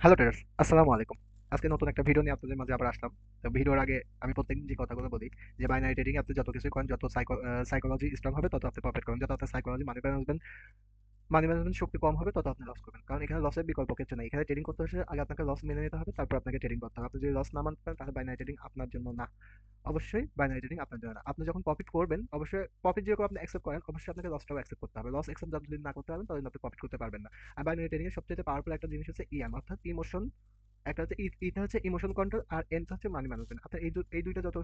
Hello traders, আসসালামু আলাইকুম। আজকে নতুন একটা ভিডিও নিয়ে আপনাদের মাঝে আবার আসলাম। তো ভিডিওর আগে আমি প্রত্যেকদিন যে কথাগুলো বলি যে বাইনারি ট্রেডিং আপনি যত কিছুই করেন, যত সাইকোলজি স্ট্রং হবে তত আপনি প্রফিট করবেন, যত আপনার সাইকোলজি মানি ম্যানেজমেন্ট শক্তি কম হবে তত আপনি লস করবেন। কারণ এখানে লসের বিকল্প কিছু নেই। এখানে ট্রেডিং করতে হলে আগে আপনাকে লস মেনে নিতে হবে, তারপর আপনাকে ট্রেডিং করতে হবে। আপনি যদি লস না মানতে পারেন তাহলে বাইনারি ট্রেডিং আপনার জন্য না। অবশ্যই বাইনারি ট্রেডিং আপনার জন্য না। আপনি যখন প্রফিট করবেন অবশ্যই প্রফিট যেরকম আপনি অ্যাকসেপ্ট করেন, অবশ্যই আপনাকে লসটাও অ্যাকসেপ্ট করতে হবে। লস অ্যাকসেপ্ট যতদিন না করতে পারবেন ততদিন আপনি প্রফিট করতে পারবেন না। আর বাইনারি ট্রেডিং এর সবচেয়ে পাওয়ারফুল একটা জিনিস হচ্ছে ইএম, অর্থাৎ ইমোশন। একটা হচ্ছে এটা হচ্ছে ইমোশন কন্ট্রোল, আর এন হচ্ছে মানি ম্যানেজমেন্ট। আপনার এই দুইটা যত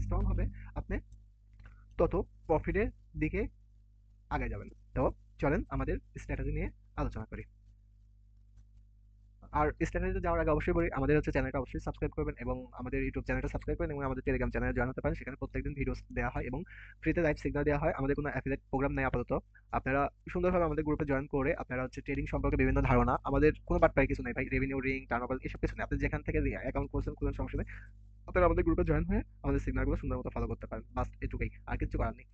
স্ট্রং হবে আপনি তত প্রফিটের দিকে আগে যাবেন। তো চলেন আমাদের স্ট্র্যাটেজি নিয়ে আলোচনা করি। আর স্ট্যাটাসে যাওয়ার আগে অবশ্যই বলি, আমাদের হচ্ছে চ্যানেলটা অবশ্যই সাবস্ক্রাইব করবেন এবং আমাদের ইউটিউব চ্যানেলটা সাবস্ক্রাইব করেন এবং আমাদের টেলিগ্রাম চ্যানেলে জয়েন হতে পারেন। সেখানে প্রত্যেকদিন ভিডিওস দেওয়া হয় এবং ফ্রিতে লাইভ সিগন্যাল দেওয়া হয়। আমাদের কোনো অ্যাফিলিয়েট প্রোগ্রাম নেই আপাতত। আপনারা সুন্দরভাবে আমাদের গ্রুপে জয়েন করে আপনারা হচ্ছে ট্রেডিং সম্পর্কে বিভিন্ন ধারণা, আমাদের কোনো বাটপাই কিছু নেই ভাই, রেভিনিউ রিং টার্নওভার এসব কিছু নেই। আপনি যেখান থেকে অ্যাকাউন্ট করছেন কোনো সমস্যা নেই, আপনারা আমাদের গ্রুপে জয়েন হয়ে আমাদের সিগন্যালগুলো সুন্দর মতো ফলো করতে পারেন। বাস এটুকুই, আর কিছু করার নেই।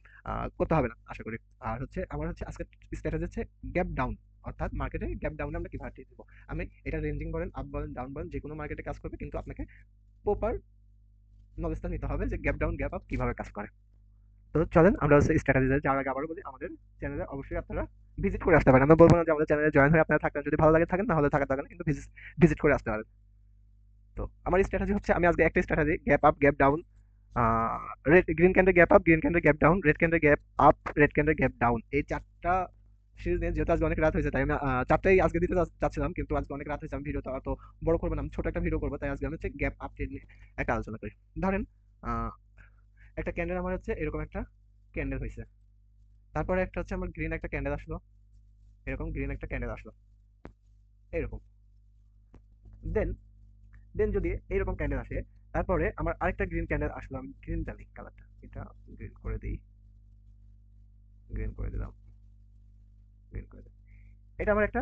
করতে হবে না আশা করি। আর হচ্ছে আমার হচ্ছে আজকে স্ট্র্যাটেজি হচ্ছে গ্যাপ ডাউন, অর্থাৎ মার্কেটে গ্যাপ ডাউনে আমরা কিভাবে ট্রেড দিব। আমি এটা রেঞ্জিং বলেন, আপ বলেন, ডাউন বলেন, যে কোনো মার্কেটে কাজ করবে, কিন্তু আপনাকে প্রপার নলেজটা নিতে হবে যে গ্যাপ ডাউন গ্যাপ আপ কিভাবে কাজ করে। তো চলেন আমরা হচ্ছে স্ট্র্যাটেজি যাওয়ার আগে আবারও বলি, আমাদের চ্যানেলে অবশ্যই আপনারা ভিজিট করে আসতে পারেন। আমি বলবো না যে আমাদের চ্যানেলে জয়েন হয়ে আপনারা থাকেন, যদি ভালো লাগে থাকেন, না হলে থাকার দরকার নেই, কিন্তু ভিজিট করে আসতে পারেন। তো আমার স্ট্র্যাটেজি হচ্ছে, আমি আজকে একটা strategy gap up gap down, red green candle gap up, green candle gap down, red candle gap up, red candle gap down, এই চারটা সিরিজ নিয়ে, যেহেতু আজকে অনেক রাত হয়েছে তাই আমি চারটাই আজকে দিতে চাচ্ছিলাম, কিন্তু আজকে অনেক রাত হয়েছে, আমি ভিডিওটা অত বড় করবো না, আমি ছোট একটা ভিডিও করবো, তাই আজকে আমি হচ্ছে গ্যাপ আপ নিয়ে একটা আলোচনা করি। ধরেন আহ, একটা ক্যান্ডেল আমার হচ্ছে এরকম একটা ক্যান্ডেল হয়েছে, তারপরে একটা হচ্ছে আমার গ্রিন একটা ক্যান্ডেল আসলো, এরকম গ্রিন একটা ক্যান্ডেল আসলো এরকম। দেন দেন যদি এইরকম ক্যান্ডেল আসে, তারপরে আমার আরেকটা গ্রিন ক্যান্ডেল আসলো, আমি গ্রিন জানি কালারটা, এটা গ্রিন করে দিই, গ্রিন করে দিলাম, গ্রিন করে দিলাম। এটা আমার একটা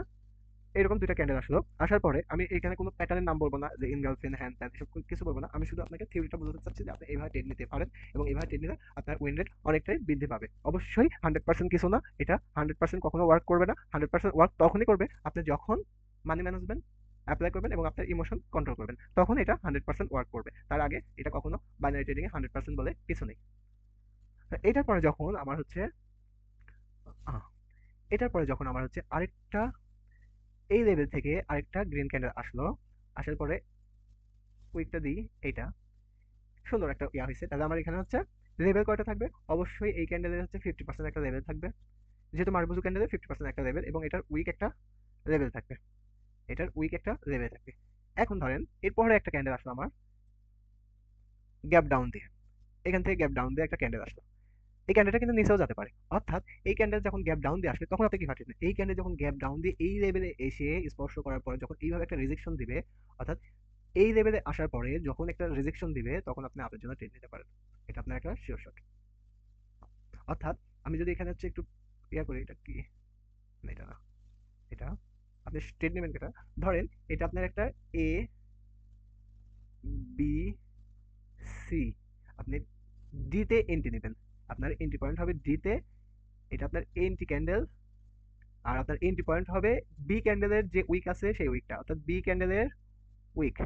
এরকম দুইটা ক্যান্ডেল আসলো, আসার পরে আমি এখানে কোনো প্যাটার্নের নাম বলবো না, যে ইনগালফিন হ্যান্ড ত্যান এসব কিছু বলবো না। আমি শুধু আপনাকে থিওরিটা বোঝাতে চাচ্ছি যে আপনি এইভাবে ট্রেড নিতে পারেন এবং এইভাবে ট্রেড নিলে আপনার উইন রেট অনেকটাই বৃদ্ধি পাবে। অবশ্যই 100% কিছু না, এটা 100% কখনো ওয়ার্ক করবে না। 100% ওয়ার্ক তখনই করবে আপনি যখন মানি ম্যানেজমেন্ট অ্যাপ্লাই করবেন এবং আপনার ইমোশন কন্ট্রোল করবেন, তখন এটা 100% ওয়ার্ক করবে। তার আগে এটা কখনো বাইনারি ট্রেডিং এ 100% বলে কিছু নেই। এটার পরে যখন আমার হচ্ছে আহ, এটার পরে যখন আমার হচ্ছে আরেকটা এই লেভেল থেকে আরেকটা গ্রিন ক্যান্ডেল আসলো, আসার পরে উইকটা দিই, এইটা সুন্দর একটা ইয়া হয়েছে, তাহলে আমার এখানে হচ্ছে লেভেল কয়টা থাকবে, অবশ্যই এই ক্যান্ডেলের হচ্ছে 50% একটা লেভেল থাকবে, যেহেতু মারবুজু ক্যান্ডেলের 50% একটা লেভেল, এবং এটার উইক একটা লেভেল থাকবে, এটার উইক একটা লেভেল থাকবে। এখন ধরেন এরপরে একটা ক্যান্ডেল আসলো আমার গ্যাপ ডাউন দিয়ে, এখান থেকে গ্যাপ ডাউন দিয়ে একটা ক্যান্ডেল আসলো, এই ক্যান্ডেলটা কিন্তু নিচেও যেতে পারে। অর্থাৎ এই ক্যান্ডেল যখন গ্যাপ ডাউন দিয়ে আসবে তখন আপনি কি ভাবছেন, এই ক্যান্ডেল যখন গ্যাপ ডাউন দিয়ে এই লেভেলে এসে স্পর্শ করার পরে যখন এইভাবে একটা রিজেকশন দিবে, অর্থাৎ এই লেভেলে আসার পরে যখন একটা রিজেকশন দিবে, তখন আপনি আপনার জন্য ট্রেড নিতে পারেন। এটা আপনার একটা শিওর শট। অর্থাৎ আমি যদি এখানে হচ্ছে একটু ইয়া করি, এটা কি, না এটা না, এটা আপনি ট্রেড নেবেন এটা, ধরেন এটা আপনার একটা এ বি সি, আপনি ডি তে এন্ট্রি নেবেন, আপনার এন্ট্রি পয়েন্ট হবে ডি তে, এটা আপনার এন্ট্রি ক্যান্ডেল, আর আপনার এন্ট্রি পয়েন্ট হবে বি ক্যান্ডেলের যে উইক আছে সেই উইকটা, অর্থাৎ বি ক্যান্ডেলের উইক,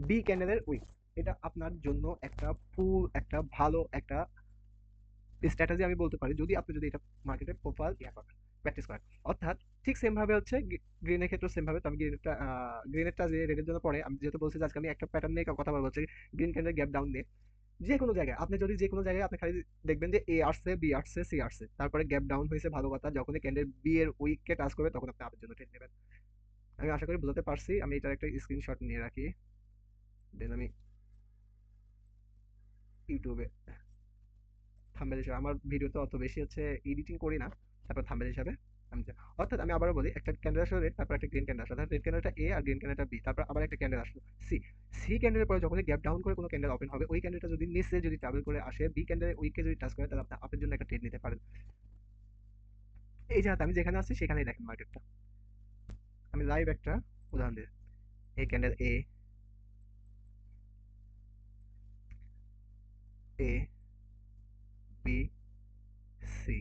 বি ক্যান্ডেলের উইক। এটা আপনার জন্য একটা ফুল একটা ভালো একটা স্ট্র্যাটেজি আমি বলতে পারি, যদি আপনি যদি এটা মার্কেটে প্রোফাইল ইয়া করেন, প্র্যাকটিস করেন। অর্থাৎ ঠিক সেম ভাবে হচ্ছে গ্রিনের ক্ষেত্রে সেম ভাবে, তো আমি গ্রিনেরটা যে রেডের জন্য পরে আমি যেহেতু বলছি যে আজকে আমি একটা প্যাটার্ন নিয়ে কথা বলবো হচ্ছে গ্রিন ক্যান্ডেল গ্যাপ ডাউন নিয়ে। যে কোনো জায়গায় আপনি যদি যে কোনো জায়গায় আপনি খালি দেখবেন যে এ আসছে বি আসছে সি আসছে, তারপরে গ্যাপ ডাউন হয়েছে, ভালো কথা, যখনই ক্যান্ডেল বি এর উইককে টাচ করবে তখন আপনি আপনার জন্য ট্রেড নেবেন। আমি আশা করি বুঝতে পারছি, আমি এটার একটা স্ক্রিনশট নিয়ে রাখি, দেন আমি ইউটিউবে থাম্বনেল হিসেবে, আমার ভিডিওতে অত বেশি হচ্ছে এডিটিং করি না, তারপর থাম্বনেল হিসাবে আমি অর্থাৎ আমি আবারও বলি, একটা ক্যান্ডেল আসলো রেড, তারপর একটা গ্রিন ক্যান্ডেল আসলো, রেড ক্যান্ডেলটা এ আর গ্রিন ক্যান্ডেলটা বি, তারপর আবার একটা ক্যান্ডেল আসলো সি। সি ক্যান্ডেলের পরে যখনই গ্যাপ ডাউন করে কোনো ক্যান্ডেল ওপেন হবে, ওই ক্যান্ডেলটা যদি নিচে যদি ট্রাভেল করে আসে বি ক্যান্ডেলের উইকে যদি টাচ করে, তাহলে আপনি আপনার জন্য একটা ট্রেড নিতে পারেন। এই যে আমি যেখানে আছি সেখানেই দেখেন মার্কেটটা, আমি লাইভ একটা উদাহরণ দিই, এই candle A, A B C,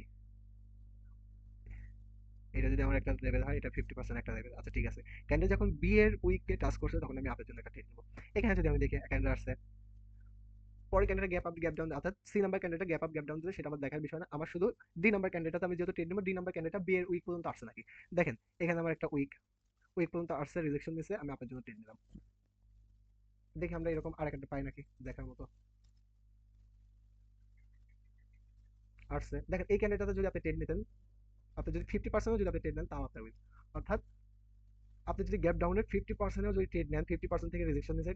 এটা যদি আমার একটা লেভেল হয়, এটা 50% একটা লেভেল। আচ্ছা ঠিক আছে। ক্যান্ডেল যখন বি এর উইককে টাচ করছে তখন আমি আপের জন্য একটা ট্রেড নেব। এখানে যদি আমি দেখি ক্যান্ডেল আসছে, পরে ক্যান্ডেলটা গ্যাপ আপ গ্যাপ ডাউন, অর্থাৎ সি নাম্বার ক্যান্ডেলটা গ্যাপ আপ গ্যাপ ডাউন দিলে সেটা আমার দেখার বিষয় না। আমার শুধু ডি নাম্বার ক্যান্ডেলটাতে আমি যেহেতু ট্রেড নেব, ডি নাম্বার ক্যান্ডেলটা বি এর উইক পর্যন্ত আসছে নাকি। দেখেন এখানে আমার একটা উইক উইক পর্যন্ত আসছে, রিজেকশন দিয়েছে, আমি আপনার জন্য ট্রেড নিলাম। দেখি আমরা এরকম আর একটা পাই নাকি দেখার মতো। আসছে, দেখেন এই ক্যান্ডেলটাতে যদি আপনি ট্রেড নিতেন, আপনি যদি 50% যদি আপনি ট্রেড নেন তাও আপনার উইন। অর্থাৎ আপনি যদি গ্যাপ ডাউনের 50%ও যদি ট্রেড নেন, 50% থেকে রিজেকশন নিয়েছে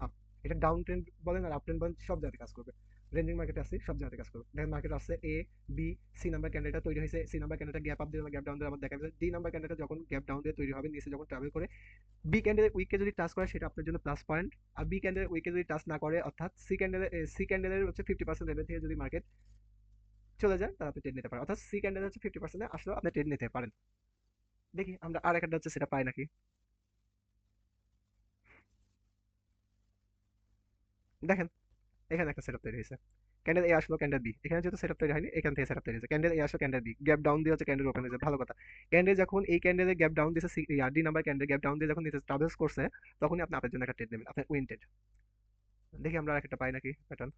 আপ, এটা ডাউন ট্রেন্ড বলেন আর আপ ট্রেন্ড বলেন, সব জায়গায় কাজ করবে। রেঞ্জিং মার্কেটে আছে, সব জায়গায় কাজ করবে। দেখেন মার্কেট আসছে এ বি সি নাম্বার ক্যান্ডেলটা তৈরি হয়েছে, সি নাম্বার ক্যান্ডেলটা গ্যাপ আপ দিয়ে গ্যাপ ডাউন দিয়ে আমার দেখা যাচ্ছে, ডি নাম্বার ক্যান্ডেলটা যখন গ্যাপ ডাউন দিয়ে তৈরি হবে নিচে যখন ট্রাভেল করে বি ক্যান্ডেলের উইকে যদি টাচ করে সেটা আপনার জন্য প্লাস পয়েন্ট। আর বি ক্যান্ডেলের উইকে যদি টাচ না করে, অর্থাৎ সি ক্যান্ডেলের হচ্ছে 50% লেভেল থেকে যদি মার্কেট চলে যায় তাহলে আপনি ট্রেড নিতে পারেন। অর্থাৎ সি ক্যান্ডেল হচ্ছে 50% আসলেও আপনি ট্রেড নিতে পারেন। দেখি আমরা আর একটা হচ্ছে সেটা পাই নাকি। দেখেন এখানে একটা সেটআপ তৈরি হয়েছে, ক্যান্ডেল এ আসলো ক্যান্ডেল বি, এখানে যেহেতু সেটআপ তৈরি হয়নি এখান থেকে সেটআপ তৈরি হয়েছে, ক্যান্ডেল এ আসলো ক্যান্ডেল বি গ্যাপ ডাউন দিয়ে হচ্ছে ক্যান্ডেল ওপেন হয়েছে, ভালো কথা। ক্যান্ডেল যখন এই ক্যান্ডেলে গ্যাপ ডাউন দিয়েছে, D number candle gap down দিয়ে যখন নিচে ট্রাভেলস করছে তখনই আপনি আপনার জন্য একটা ট্রেড নেবেন, আপনার উইন ট্রেড। দেখি আমরা আর একটা পাই নাকি প্যাটার্ন।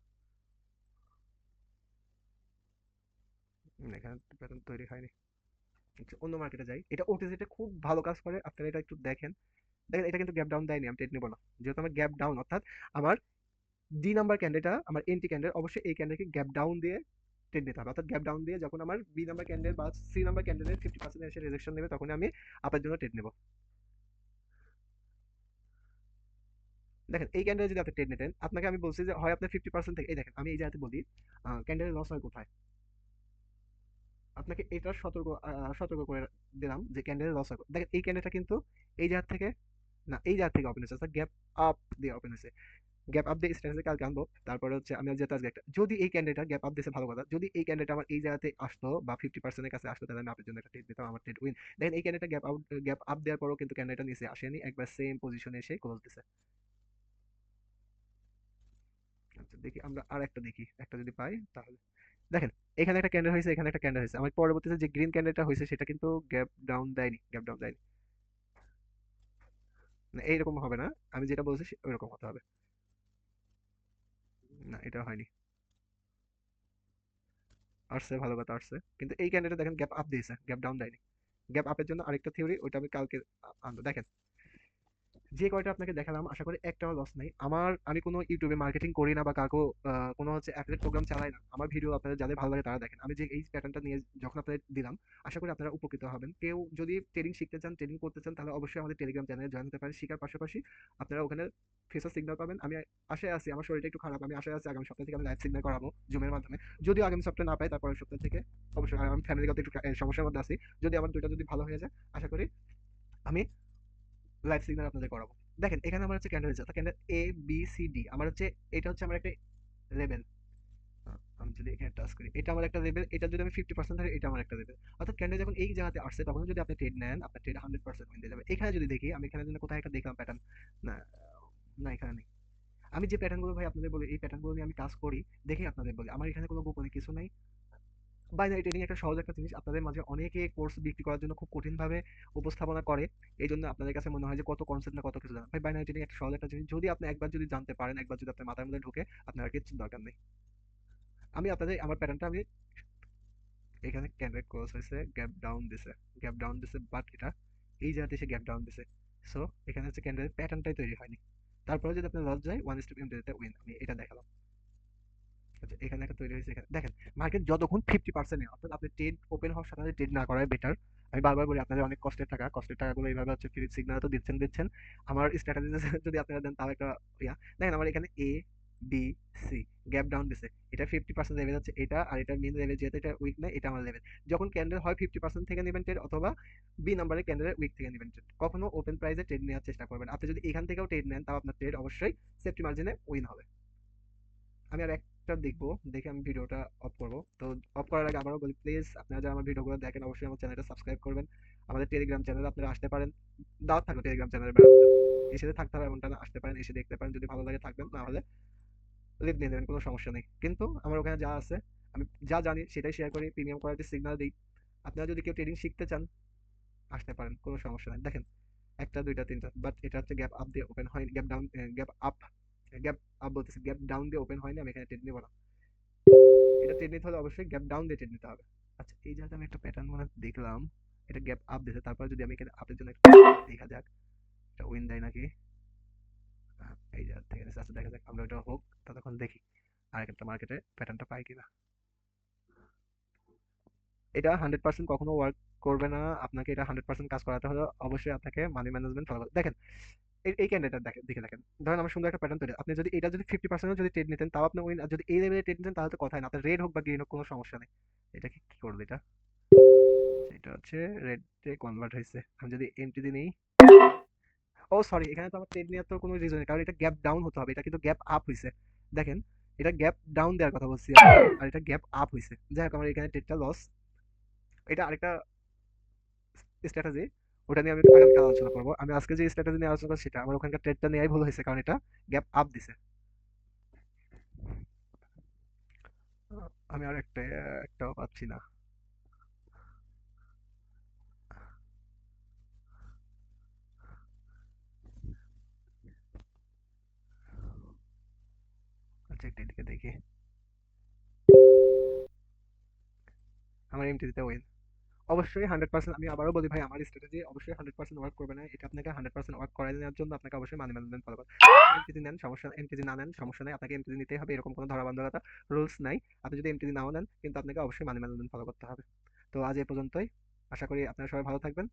এখানে প্যাটার্ন তৈরি হয়নি। আচ্ছা, অন্য মার্কেটে যাই, এটা ওটিসিতে খুব ভালো কাজ করে, আপনারা এটা একটু দেখেন। দেখেন এটা কিন্তু গ্যাপ ডাউন দেয়নি, আমি ট্রেড নেবো না, যেহেতু আমার গ্যাপ ডাউন, অর্থাৎ আমার ডি নাম্বার ক্যান্ডেলটা আমার এন্টি ক্যান্ডেল, অবশ্যই এই ক্যান্ডেলকে গ্যাপ ডাউন দিয়ে ট্রেড নিতে হবে। অর্থাৎ গ্যাপ ডাউন দিয়ে যখন আমার বি নাম্বার ক্যান্ডেল বা সি নাম্বার ক্যান্ডেলের 50% এসে রিজেকশন নেবে তখন আমি আপনার জন্য ট্রেড নেব। দেখেন এই ক্যান্ডেলে যদি আপনি ট্রেড নিতেন, আপনাকে আমি বলছি যে হয় আপনার 50% থেকে, এই দেখেন আমি এই জায়গাতে বলি ক্যান্ডেলের লস হয় কোথায়, আপনাকে এটা সতর্ক করে দিলাম যে ক্যান্ডেলের লস হয় দেখেন এই ক্যান্ডেলটা কিন্তু এই জায়গা থেকে, না এই জায়গা থেকে ওপেন হয়েছে, অর্থাৎ গ্যাপ আপ দিয়ে ওপেন হয়েছে। গ্যাপ আপ দিয়ে স্ট্যাটাসে কালকে আনবো, তারপরে হচ্ছে আমি যেটা আজকে একটা, যদি এই ক্যান্ডিডেটটা গ্যাপ আপ দিয়েছে ভালো কথা, যদি এই ক্যান্ডিডেট আমার এই জায়গাতে আসতো বা 50% এর কাছে আসতো তাহলে আমি আপনার জন্য একটা ট্রেড দিতাম, আমার ট্রেড উইন। দেখেন এই ক্যান্ডিডেটটা গ্যাপ আপ দেওয়ার পরও কিন্তু ক্যান্ডিডেটটা নিচে আসেনি, একবার সেম পজিশনে এসে ক্লোজ দিছে। আচ্ছা দেখি আমরা আর একটা দেখি, একটা যদি পাই তাহলে। দেখেন এখানে একটা ক্যান্ডেল হয়েছে, এখানে একটা ক্যান্ডেল হয়েছে, আমার পরবর্তীতে যে গ্রিন ক্যান্ডেলটা হয়েছে সেটা কিন্তু গ্যাপ ডাউন দেয়নি, গ্যাপ ডাউন দেয়নি। না এইরকম হবে না, আমি যেটা বলছি ওইরকম হতে হবে। না এটা হয়নি। আসছে, ভালো কথা আসছে, কিন্তু এই ক্যান্ডেলটা দেখেন গ্যাপ আপ দিয়েছে, গ্যাপ ডাউন দেয়নি। গ্যাপ আপের জন্য আরেকটা থিওরি, ওইটা আমি কালকে আনবো। দেখেন যে কয়টা আপনাকে দেখালাম আশা করি একটাও লস নাই আমার, আমি কোনো ইউটিউবে মার্কেটিং করি না বা কাউকে কোনো হচ্ছে অ্যাফিলিয়েট প্রোগ্রাম চালাই না, আমার ভিডিও আপনাদের যাদের ভালো লাগে তারা দেখেন। আমি যে এই প্যাটার্নটা নিয়ে যখন আপনাদের দিলাম আশা করি আপনারা উপকৃত হবেন। কেউ যদি ট্রেডিং শিখতে চান, ট্রেডিং করতে চান, তাহলে অবশ্যই আমাদের টেলিগ্রাম চ্যানেলে জয়েন হতে পারেন। শিখার পাশাপাশি আপনারা ওখানে ফেসার সিগন্যাল পাবেন। আমি আশায় আছি, আমার শরীরটা একটু খারাপ, আমি আশায় আছি আগামী সপ্তাহ থেকে আমি লাইভ সিগন্যাল করাবো জুমের মাধ্যমে। যদিও আগামী সপ্তাহে না পাই তারপরের সপ্তাহ থেকে অবশ্যই, আর আমি ফ্যামিলিগত একটু সমস্যার মধ্যে আছি, যদি আমার দুইটা যদি ভালো হয়ে যায় আশা করি আমি লাইভ সিগন্যাল আপনাদের করাবো। দেখেন এখানে আমার হচ্ছে ক্যান্ডেল হচ্ছে, candle A B C D আমার হচ্ছে, এটা হচ্ছে আমার একটা লেভেল। আমি যদি এখানে টাচ করি এটা আমার একটা লেভেল, এটা যদি আমি 50% ধরি এটা আমার একটা লেভেল। অর্থাৎ ক্যান্ডেল যখন এই জায়গাতে আসছে তখন যদি আপনি ট্রেড নেন আপনার ট্রেড 100% উইন হয়ে যাবে। এখানে যদি দেখি আমি এখানে যেন কোথায় একটা দেখলাম প্যাটার্ন, না না এখানে নেই। আমি যে প্যাটার্ন গুলো ভাই আপনাদের বলি এই প্যাটার্ন গুলো নিয়ে আমি কাজ করি, দেখি আপনাদের বলি আমার এখানে কোনো গোপনে কিছু নাই। বাইনারি ট্রেডিং একটা সহজ একটা জিনিস, আপনাদের মাঝে অনেকে কোর্স বিক্রি করার জন্য খুব কঠিন ভাবে উপস্থাপনা করে, এই জন্য আপনাদের কাছে মনে হয় যে কত কনসেপ্ট না কত কিছু জানা। ভাই বাইনারি ট্রেডিং একটা সহজ একটা জিনিস, যদি আপনি একবার যদি জানতে পারেন, একবার যদি আপনার মাথার মধ্যে ঢোকে, আপনার আর কিছু দরকার নেই। আমি আপনাদের আমার প্যাটার্নটা আমি এখানে ক্যান্ডেল ক্লোজ হয়েছে, গ্যাপ ডাউন দিছে, গ্যাপ ডাউন দিছে, বাট এটা এই জায়গাতে এসে গ্যাপ ডাউন দিছে। সো এখানে হচ্ছে ক্যান্ডেলের প্যাটার্নটাই তৈরি হয়নি। তারপরে যদি আপনার লস যায় ওয়ান স্টেপ ইনটু উইন, আমি এটা দেখালাম। আচ্ছা এখানে একটা তৈরি হয়েছে, এখানে দেখেন মার্কেট যতক্ষণ 50% অর্থাৎ আপনি ট্রেড ওপেন হওয়ার সাথে সাথে ট্রেড না করাই বেটার। আমি বারবার বলি আপনাদের অনেক কষ্টের টাকা, কষ্টের টাকাগুলো এইভাবে হচ্ছে ফ্রি সিগন্যাল তো দিচ্ছেন আমার স্ট্র্যাটেজি যদি আপনারা দেন তাও একটা ইয়া। দেখেন আমার এখানে A B C gap down দিছে, এটা 50% লেভেল হচ্ছে এটা, আর এটা মেন লেভেল, যেহেতু এটা উইক না এটা আমার লেভেল। যখন ক্যান্ডেল হয় 50% থেকে নেবেন ট্রেড, অথবা বি নাম্বারের ক্যান্ডেলের উইক থেকে নেবেন ট্রেড, কখনো ওপেন প্রাইসে ট্রেড নেওয়ার চেষ্টা করবেন। আপনি যদি এখান থেকেও ট্রেড নেন তাও আপনার ট্রেড অবশ্যই সেফটি মার্জিনে উইন হবে। আমি আর একটা দেখবো, দেখে আমি ভিডিওটা অফ করবো। তো অফ করার আগে আবারও বলি প্লিজ আপনারা যারা আমার ভিডিওগুলো দেখেন অবশ্যই আমার চ্যানেলটা সাবস্ক্রাইব করবেন। আমাদের টেলিগ্রাম চ্যানেলে আপনারা আসতে পারেন, দাওয়াত থাকবে টেলিগ্রাম চ্যানেলে বেড়াতে, এসে থাকতে হবে এমনটা না, আসতে পারেন এসে দেখতে পারেন, যদি ভালো লাগে থাকবেন, না হলে লিভ নিয়ে নেবেন, কোনো সমস্যা নেই। কিন্তু আমার ওখানে যা আছে আমি যা জানি সেটাই শেয়ার করি, প্রিমিয়াম কোয়ালিটির সিগন্যাল দিই। আপনারা যদি কেউ ট্রেডিং শিখতে চান আসতে পারেন, কোনো সমস্যা নাই। দেখেন, একটা দুইটা তিনটা, বাট এটা হচ্ছে গ্যাপ আপ দিয়ে ওপেন হয়নি, gap down, gap up, gap up বলতেছি, গ্যাপ ডাউন দিয়ে ওপেন হয়নি। আমি এখানে ট্রেড নিব না। এটা ট্রেড নিতে হলে অবশ্যই গ্যাপ ডাউন দিয়ে ট্রেড নিতে হবে। আচ্ছা, এই জায়গাতে আমি একটা প্যাটার্ন মনে হয় দেখলাম, এটা গ্যাপ আপ দিয়েছে। তারপর যদি আমি এখানে আপের জন্য একটা দেখা যাক এটা উইন দেয় নাকি। এই জায়গা থেকে নিচে। আচ্ছা, দেখা যাক, আমরা ওটা হোক ততক্ষণ দেখি আর একটা মার্কেটে প্যাটার্নটা পাই কিনা। এটা 100% কখনো ওয়ার্ক করবে না। আপনাকে এটা 100% কাজ করাতে হলে অবশ্যই আপনাকে মানি ম্যানেজমেন্ট ফলো করতে। দেখেন, এই ক্যান্ডিডেটটা দেখেন, দেখে দেখেন, ধরেন আমার সুন্দর একটা প্যাটার্ন তৈরি, আপনি যদি এটা যদি 50% যদি ট্রেড নিতেন তাও আপনি উইন, আর যদি এই লেভেলে ট্রেড নিতেন তাহলে তো কথাই না, আপনার রেড হোক বা গ্রিন হোক কোনো সমস্যা নেই। এটা কি কি করবে এটা? এটা হচ্ছে রেডে কনভার্ট হয়েছে। আমি যদি এন্ট্রি নেই, ও সরি, এখানে তো আমার ট্রেড নেওয়ার তো কোনো রিজন নেই, কারণ এটা গ্যাপ ডাউন হতে হবে, এটা কিন্তু গ্যাপ আপ হয়েছে। দেখেন, এটা গ্যাপ ডাউন দেওয়ার কথা বলছি আমি, আর এটা গ্যাপ আপ হয়েছে। যাই হোক, আমার এখানে ট্রেডটা লস। এটা আরেকটা স্ট্র্যাটেজি, ওটা নিয়ে আমি আগামীকাল আলোচনা করবো। আমি আজকে যে স্ট্র্যাটেজি নিয়ে আলোচনা করছি সেটা আমার ওখানকার ট্রেডটা নেওয়াই ভুল হয়েছে, কারণ এটা গ্যাপ আপ দিছে। আমি আর একটাও পাচ্ছি না। আচ্ছা, একটা এদিকে দেখি। আমার এমটিতে উইন। অবশ্যই 100%, আমি আবারও বলি ভাই, আমার স্ট্র্যাটেজি অবশ্যই 100% ওয়ার্ক করবে না। এটা আপনাকে 100% ওয়ার্ক করাই নেওয়ার জন্য আপনাকে অবশ্যই মানি ম্যানেজমেন্ট ফলো করতে হবে। এমটিজি নেন সমস্যা, এমটিজি না নেন সমস্যা নেই, আপনাকে এমটিজি নিতেই হবে এরকম কোনো ধরাবান্ধকতা রুলস নাই। আপনি যদি এমটিজি নাও নেন কিন্তু আপনাকে অবশ্যই মানি ম্যানেজমেন্ট ফলো করতে হবে। তো আজ এ পর্যন্তই। আশা করি আপনারা সবাই ভালো থাকবেন।